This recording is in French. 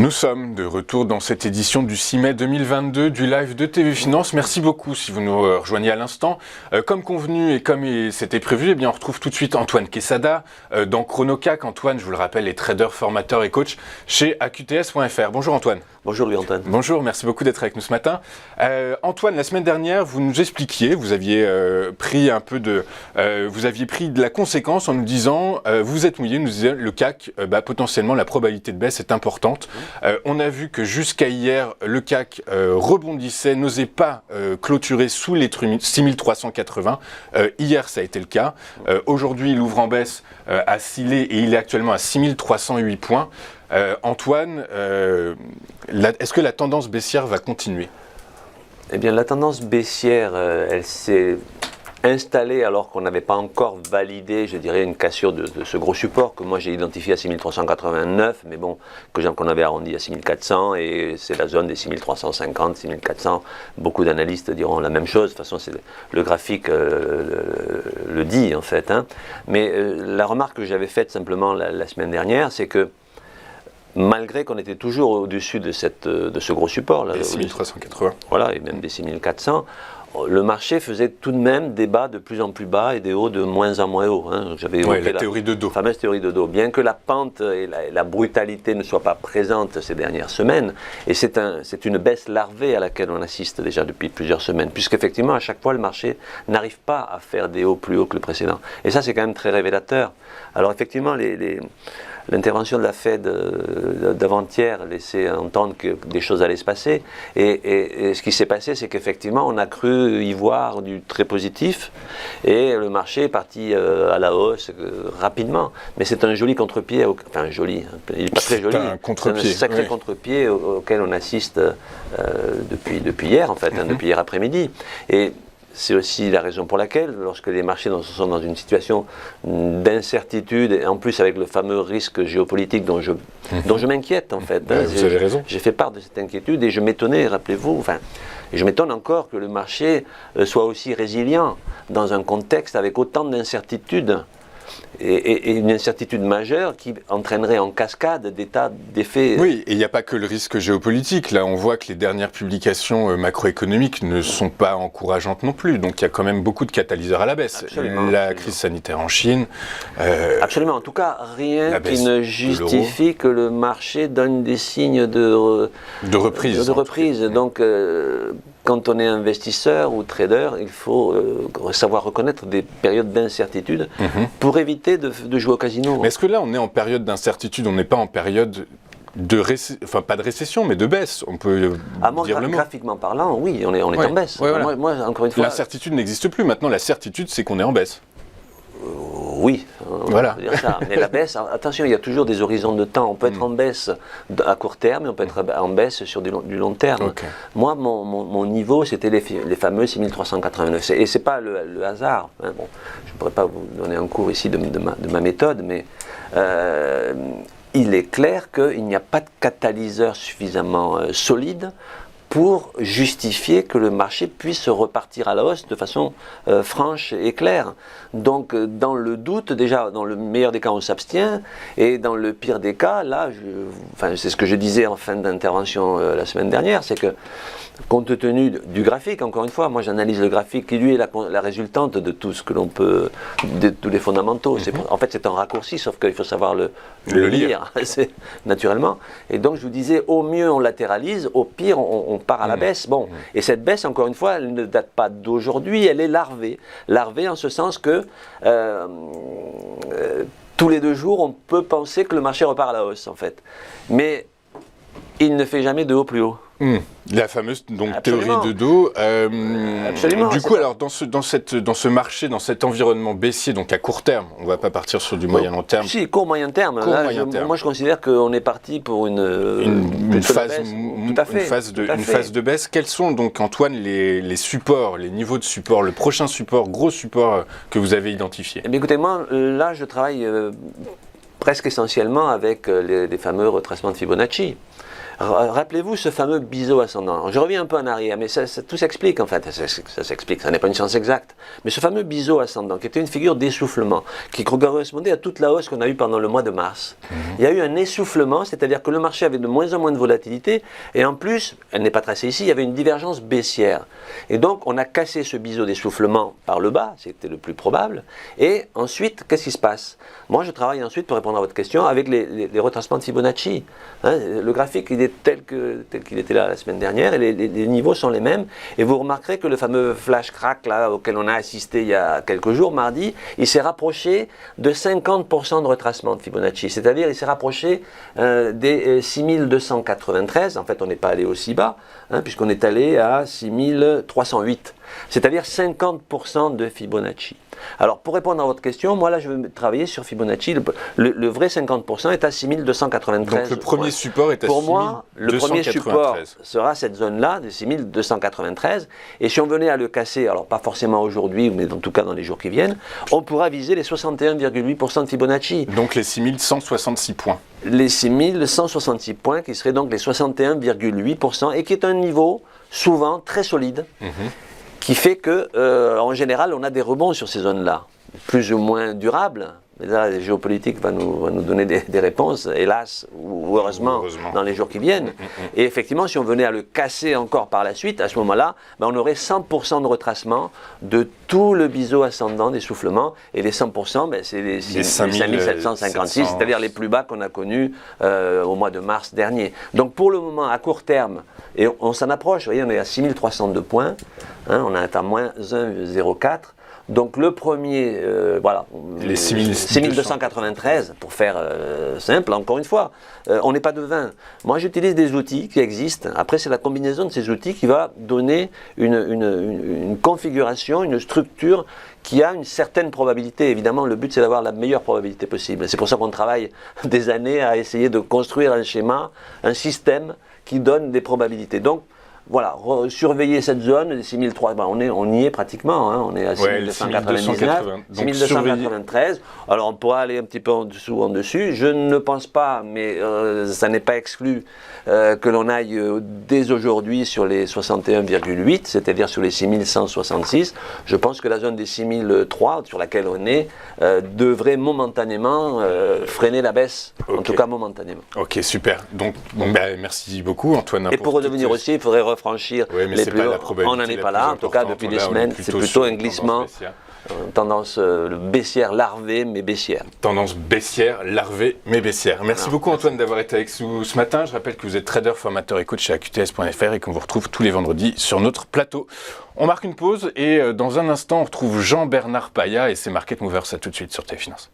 Nous sommes de retour dans cette édition du 6 mai 2022 du live de TV Finance. Merci beaucoup si vous nous rejoignez à l'instant. Comme convenu et comme c'était prévu, eh bien on retrouve tout de suite Antoine Quesada dans ChronoCAC. Antoine, je vous le rappelle, est trader, formateur et coach chez AQTS.fr. Bonjour Antoine. Bonjour Louis-Antoine. Bonjour, merci beaucoup d'être avec nous ce matin. Antoine, la semaine dernière, vous nous expliquiez, vous aviez pris de la conséquence en nous disant, vous êtes mouillé, nous disait le CAC, potentiellement la probabilité de baisse est importante. On a vu que jusqu'à hier, le CAC rebondissait, n'osait pas clôturer sous les 6380. Hier, ça a été le cas. Aujourd'hui, il ouvre en baisse à Silé et il est actuellement à 6308 points. Antoine, est-ce que la tendance baissière va continuer ? Eh bien, la tendance baissière, elle s'est installée alors qu'on n'avait pas encore validé, je dirais, une cassure de ce gros support que moi j'ai identifié à 6389, mais bon, qu'on avait arrondi à 6400, et c'est la zone des 6350, 6400. Beaucoup d'analystes diront la même chose. De toute façon, le graphique le dit en fait. Mais la remarque que j'avais faite simplement la semaine dernière, c'est que malgré qu'on était toujours au-dessus de ce gros support, là, les 6380. Voilà, et même des 6400, le marché faisait tout de même des bas de plus en plus bas et des hauts de moins en moins hauts. J'avais évoqué la théorie de dos. La fameuse théorie de dos. Bien que la pente et la brutalité ne soient pas présentes ces dernières semaines, et c'est une baisse larvée à laquelle on assiste déjà depuis plusieurs semaines, puisqu'effectivement, à chaque fois, le marché n'arrive pas à faire des hauts plus hauts que le précédent. Et ça, c'est quand même très révélateur. Alors effectivement, l'intervention de la Fed d'avant-hier laissait entendre que des choses allaient se passer. Et ce qui s'est passé, c'est qu'effectivement, on a cru y voir du très positif. Et le marché est parti à la hausse rapidement. Mais c'est un joli contre-pied, enfin joli, il n'est pas très joli. C'est un sacré contre-pied auquel on assiste depuis hier, en fait, depuis hier après-midi. Et c'est aussi la raison pour laquelle, lorsque les marchés sont dans une situation d'incertitude, et en plus avec le fameux risque géopolitique dont je m'inquiète en fait. Vous avez raison. J'ai fait part de cette inquiétude et je m'étonnais, rappelez-vous, et je m'étonne encore que le marché soit aussi résilient dans un contexte avec autant d'incertitudes. Et une incertitude majeure qui entraînerait en cascade des tas d'effets. Oui, et il n'y a pas que le risque géopolitique. Là, on voit que les dernières publications macroéconomiques ne sont pas encourageantes non plus. Donc, il y a quand même beaucoup de catalyseurs à la baisse. La crise sanitaire en Chine. Absolument. En tout cas, rien qui ne justifie que le marché donne des signes de reprise. Donc, quand on est investisseur ou trader, il faut savoir reconnaître des périodes d'incertitude pour éviter de jouer au casino. Mais est-ce que là, on est en période d'incertitude, on n'est pas en période pas de récession, mais de baisse, on peut dire le mot. Graphiquement parlant, oui, on est en baisse. Ouais, voilà. Moi, encore une fois... L'incertitude n'existe plus. Maintenant, la certitude, c'est qu'on est en baisse. Oui, on peut dire ça. Mais la baisse, attention, il y a toujours des horizons de temps. On peut être en baisse à court terme et on peut être en baisse sur du long terme. Okay. Moi, mon niveau, c'était les fameux 6389. Et ce n'est pas le hasard. Bon, je ne pourrais pas vous donner un cours ici de ma méthode, mais il est clair qu'il n'y a pas de catalyseur suffisamment solide pour justifier que le marché puisse repartir à la hausse de façon franche et claire. Donc, dans le doute, déjà, dans le meilleur des cas, on s'abstient, et dans le pire des cas, là, c'est ce que je disais en fin d'intervention la semaine dernière, c'est que, compte tenu du graphique, encore une fois, moi j'analyse le graphique qui lui est la résultante de tout ce que l'on peut, de tous les fondamentaux. En fait, c'est un raccourci, sauf qu'il faut savoir le lire, naturellement. Et donc, je vous disais, au mieux on latéralise, au pire on part à la baisse. Bon, et cette baisse, encore une fois, elle ne date pas d'aujourd'hui, elle est larvée. Larvée en ce sens que tous les 2 jours, on peut penser que le marché repart à la hausse, en fait. Mais il ne fait jamais de haut plus haut. La fameuse théorie de dos. Absolument. Du coup, alors dans ce marché, dans cet environnement baissier, donc à court terme, on ne va pas partir sur du moyen long terme. Si, court moyen terme. Moi, je considère qu'on est parti pour une phase de baisse. Quels sont donc, Antoine, les supports, les niveaux de support, le prochain support, gros support que vous avez identifié ? Eh bien, écoutez, moi, là, je travaille presque essentiellement avec les fameux retracements de Fibonacci. Rappelez-vous ce fameux biseau ascendant. Je reviens un peu en arrière, mais tout s'explique en fait. Ça s'explique, ça n'est pas une science exacte. Mais ce fameux biseau ascendant, qui était une figure d'essoufflement, qui correspondait à toute la hausse qu'on a eue pendant le mois de mars. Il y a eu un essoufflement, c'est-à-dire que le marché avait de moins en moins de volatilité, et en plus, elle n'est pas tracée ici, il y avait une divergence baissière. Et donc, on a cassé ce biseau d'essoufflement par le bas, c'était le plus probable. Et ensuite, qu'est-ce qui se passe? Moi, je travaille ensuite, pour répondre à votre question, avec les retracements de Fibonacci. Hein, le graphique, il est tel qu'il était là la semaine dernière, et les niveaux sont les mêmes. Et vous remarquerez que le fameux flash crack là, auquel on a assisté il y a quelques jours, mardi, il s'est rapproché de 50% de retracement de Fibonacci. C'est-à-dire, il s'est rapproché des 6293. En fait, on n'est pas allé aussi bas, hein, puisqu'on est allé à 6308. C'est-à-dire 50% de Fibonacci. Alors, pour répondre à votre question, moi là, je vais travailler sur Fibonacci. Le vrai 50% est à 6293. Donc, le premier support est à 6293. Pour moi, le premier support sera cette zone-là, de 6293. Et si on venait à le casser, alors pas forcément aujourd'hui, mais en tout cas dans les jours qui viennent, on pourra viser les 61,8% de Fibonacci. Donc, les 6166 points. Les 6166 points, qui seraient donc les 61,8%, et qui est un niveau souvent très solide. Qui fait que, en général, on a des rebonds sur ces zones-là, plus ou moins durables. Mais là, la géopolitique va nous donner des réponses, hélas, ou heureusement, dans les jours qui viennent. Et effectivement, si on venait à le casser encore par la suite, à ce moment-là, ben, on aurait 100% de retracement de tout le biseau ascendant d'essoufflement. Et les 100%, ben, c'est les 5756, c'est-à-dire les plus bas qu'on a connus au mois de mars dernier. Donc pour le moment, à court terme, et on s'en approche, vous voyez, on est à 6302 points, hein, on est à moins 1,04. Donc le premier, voilà, les 6293, pour faire simple, encore une fois, on n'est pas devin. Moi j'utilise des outils qui existent, après c'est la combinaison de ces outils qui va donner une configuration, une structure qui a une certaine probabilité. Évidemment, le but c'est d'avoir la meilleure probabilité possible. C'est pour ça qu'on travaille des années à essayer de construire un schéma, un système qui donne des probabilités. Donc, voilà, surveiller cette zone, les 6300, ben on y est pratiquement, hein, on est à 6299, 6293. Alors on pourra aller un petit peu en dessous, en dessus. Je ne pense pas, mais ça n'est pas exclu que l'on aille dès aujourd'hui sur les 61,8, c'est-à-dire sur les 6166. Je pense que la zone des 6003, sur laquelle on est, devrait momentanément freiner la baisse, en tout cas momentanément. Ok, super. Donc ben, merci beaucoup Antoine. Et pour redevenir aussi, il faudrait franchir les plus hauts. On n'en est pas là, en tout cas depuis des semaines, c'est plutôt un glissement, tendance baissière larvée mais baissière. Tendance baissière, larvée mais baissière. Merci beaucoup Antoine d'avoir été avec nous ce matin. Je rappelle que vous êtes trader, formateur et coach chez AQTS.fr et qu'on vous retrouve tous les vendredis sur notre plateau. On marque une pause et dans un instant on retrouve Jean-Bernard Paya et ses Market Movers. À tout de suite sur TV Finance.